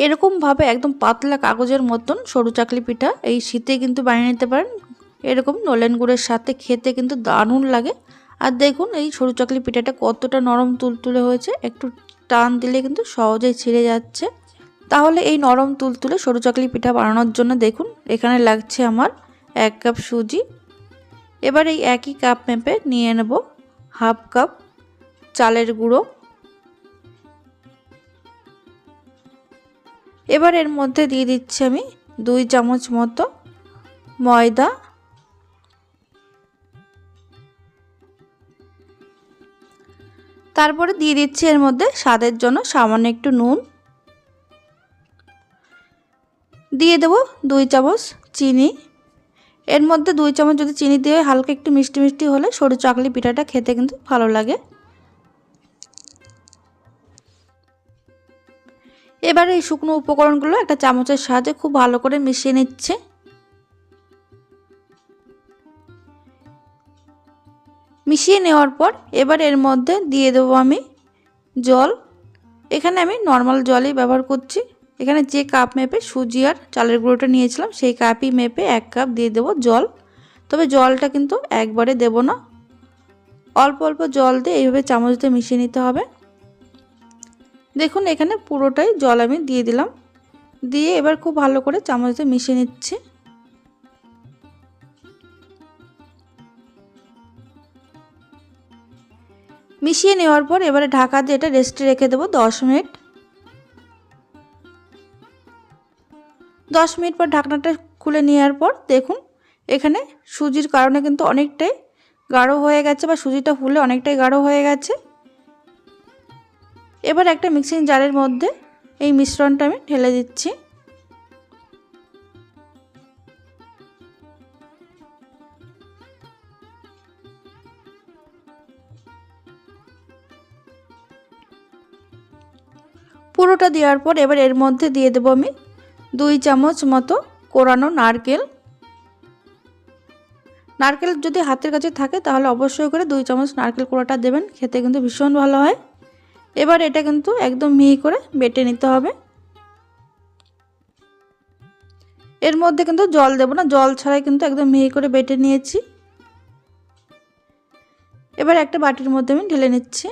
এরকমভাবে একদম পাতলা কাগজের মতন সরু চাকলি পিঠা এই শীতে কিন্তু বানিয়ে নিতে পারেন। এরকম নলেন গুড়ের সাথে খেতে কিন্তু দারুণ লাগে। আর দেখুন এই সরু চাকলি পিঠাটা কতটা নরম তুলতুলে হয়েছে, একটু টান দিলে কিন্তু সহজেই ছিঁড়ে যাচ্ছে। তাহলে এই নরম তুলতুলে সরু চাকলি পিঠা বানানোর জন্য দেখুন এখানে লাগছে আমার 1 কাপ সুজি। এবার এই একই কাপ মেপে নিয়ে নেব হাফ কাপ চালের গুঁড়ো। এবার এর মধ্যে দিয়ে দিচ্ছি আমি 2 চামচ মতো ময়দা। তারপরে দিয়ে দিচ্ছি এর মধ্যে স্বাদের জন্য সামান্য একটু নুন। দিয়ে দেব 2 চামচ চিনি। এর মধ্যে 2 চামচ যদি চিনি দিয়ে হালকা একটু মিষ্টি মিষ্টি হলে সরু চাকলি পিঠাটা খেতে কিন্তু ভালো লাগে। এবার এই শুকনো উপকরণগুলো একটা চামচের সাহায্যে খুব ভালো করে মিশিয়ে নিচ্ছে। মিশিয়ে নেওয়ার পর এবার এর মধ্যে দিয়ে দেবো আমি জল। এখানে আমি নর্মাল জলই ব্যবহার করছি। এখানে যে কাপ মেপে সুজি আর চালের গুঁড়োটা নিয়েছিলাম সেই কাপই মেপে 1 কাপ দিয়ে দেবো জল। তবে জলটা কিন্তু একবারে দেব না, অল্প অল্প জল দিয়ে এইভাবে চামচ দিয়ে মিশিয়ে নিতে হবে। দেখুন এখানে পুরোটাই জল আমি দিয়ে দিলাম। দিয়ে এবার খুব ভালো করে চামচ দিয়ে মিশিয়ে নিচ্ছি। মিশিয়ে নেওয়ার পর এবারে ঢাকা দিয়ে এটা রেস্টে রেখে দেবো 10 মিনিট। 10 মিনিট পর ঢাকনাটা খুলে নেওয়ার পর দেখুন এখানে সুজির কারণে কিন্তু অনেকটাই গাঢ় হয়ে গেছে, বা সুজিটা ফুলে অনেকটাই গাঢ় হয়ে গেছে। এবার একটা মিক্সিং জারের মধ্যে এই মিশ্রণটা আমি ঢেলে দিচ্ছি। পুরোটা দেওয়ার পর এবার এর মধ্যে দিয়ে দেবো আমি 2 চামচ মতো কোরানো নারকেল। নারকেল যদি হাতের কাছে থাকে তাহলে অবশ্যই করে 2 চামচ নারকেল কোড়াটা দেবেন, খেতে কিন্তু ভীষণ ভালো হয়। এবার এটা কিন্তু একদম মিহি করে বেটে নিতে হবে। এর মধ্যে কিন্তু জল দেব না, জল ছাড়াই কিন্তু একদম মিহি করে বেটে নিয়েছি। এবার একটা বাটির মধ্যে আমি ঢেলে নিচ্ছি।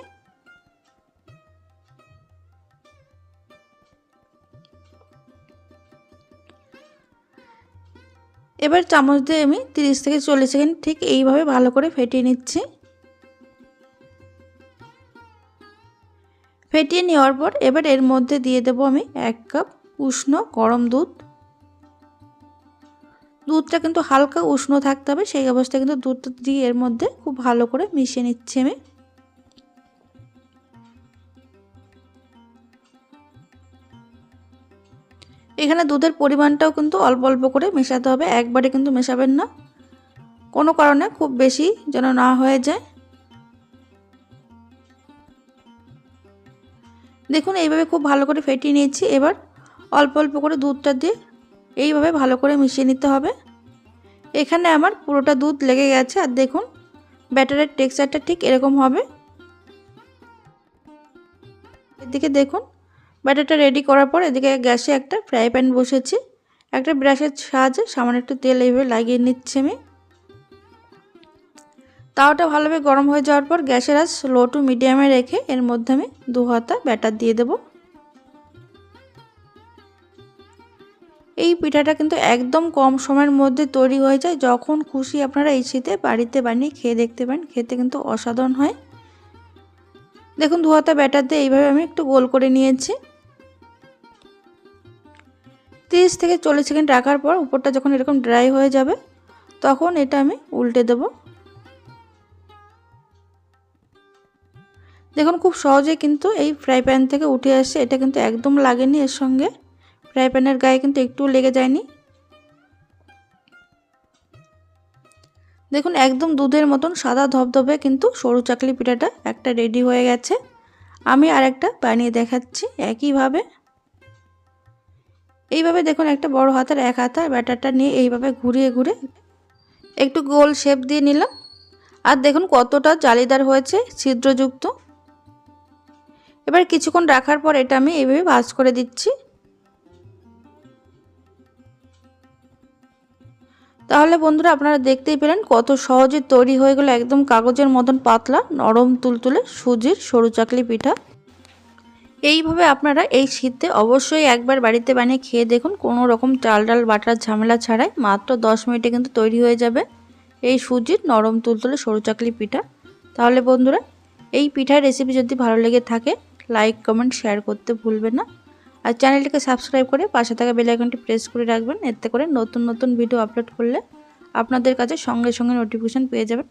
এবার চামচ দিয়ে আমি 30 থেকে 40 সেকেন্ড ঠিক এইভাবে ভালো করে ফেটিয়ে নিচ্ছি। ফেটিয়ে নেওয়ার পর এবার এর মধ্যে দিয়ে দেব আমি 1 কাপ উষ্ণ গরম দুধ। দুধটা কিন্তু হালকা উষ্ণ থাকতে হবে, সেই অবস্থায় কিন্তু দুধটা দিয়ে এর মধ্যে খুব ভালো করে মিশিয়ে নিচ্ছি আমি। এখানে দুধের পরিমাণটাও কিন্তু অল্প অল্প করে মেশাতে হবে, একবারে কিন্তু মেশাবেন না, কোনো কারণে খুব বেশি যেন না হয়ে যায়। দেখুন এইভাবে খুব ভালো করে ফেটিয়ে নিয়েছি। এবার অল্প অল্প করে দুধটা দিয়ে এইভাবে ভালো করে মিশিয়ে নিতে হবে। এখানে আমার পুরোটা দুধ লেগে গেছে। আর দেখুন ব্যাটারের টেক্সচারটা ঠিক এরকম হবে। এদিকে দেখুন ব্যাটারটা রেডি করার পর এদিকে গ্যাসে একটা ফ্রাই প্যান বসেছি। একটা ব্রাশের সাহায্যে সামান্য একটু তেল এইভাবে লাগিয়ে নিচ্ছি আমি। তাওয়াটা ভালোভাবে গরম হয়ে যাওয়ার পর গ্যাসের আঁচ লো টু মিডিয়ামে রেখে এর মধ্যে আমি 2 হাতা ব্যাটার দিয়ে দেব। এই পিঠাটা কিন্তু একদম কম সময়ের মধ্যে তৈরি হয়ে যায়। যখন খুশি আপনারা এই শীতে বাড়িতে বানিয়ে খেয়ে দেখতে পারেন, খেতে কিন্তু অসাধারণ হয়। দেখুন 2 হাতা ব্যাটার দিয়ে এইভাবে আমি একটু গোল করে নিয়েছি। 30 থেকে 40 সেকেন্ড রাখার পর উপরটা যখন এরকম ড্রাই হয়ে যাবে তখন এটা আমি উল্টে দেব। দেখুন খুব সহজে কিন্তু এই ফ্রাই প্যান থেকে উঠে আসছে, এটা কিন্তু একদম লাগেনি এর সঙ্গে, ফ্রাই প্যানের গায়ে কিন্তু একটুও লেগে যায়নি। দেখুন একদম দুধের মতন সাদা ধবধবে কিন্তু সরু চাকলি পিঠাটা একটা রেডি হয়ে গেছে। আমি আরেকটা বানিয়ে দেখাচ্ছি একইভাবে। এইভাবে দেখুন একটা বড় হাতের 1 হাতা ব্যাটারটা নিয়ে এইভাবে ঘুরিয়ে ঘুরে একটু গোল শেপ দিয়ে নিলাম। আর দেখুন কতটা জালিদার হয়েছে, ছিদ্রযুক্ত। এবার কিছুক্ষণ রাখার পর এটা আমি এইভাবে ভাঁজ করে দিচ্ছি। তাহলে বন্ধুরা আপনারা দেখতেই পেলেন কত সহজে তৈরি হয়ে গেল একদম কাগজের মতন পাতলা নরম তুলতুলে সুজির সরু চাকলি পিঠা। এইভাবে আপনারা এই শীতে অবশ্যই একবার বাড়িতে বানিয়ে খেয়ে দেখুন, কোনো রকম চাল ডাল বাটার ঝামেলা ছাড়াই মাত্র 10 মিনিটে কিন্তু তৈরি হয়ে যাবে এই সুজির নরম তুলতুলে সরু চাকলি পিঠা। তাহলে বন্ধুরা এই পিঠার রেসিপি যদি ভালো লেগে থাকে লাইক কমেন্ট শেয়ার করতে ভুলবেন না, আর চ্যানেলটিকে সাবস্ক্রাইব করে পাশে থাকা বেল আইকনটি প্রেস করে রাখবেন, এতে করে নতুন নতুন ভিডিও আপলোড করলে আপনাদের কাছে সঙ্গে সঙ্গে নোটিফিকেশন পেয়ে যাবেন।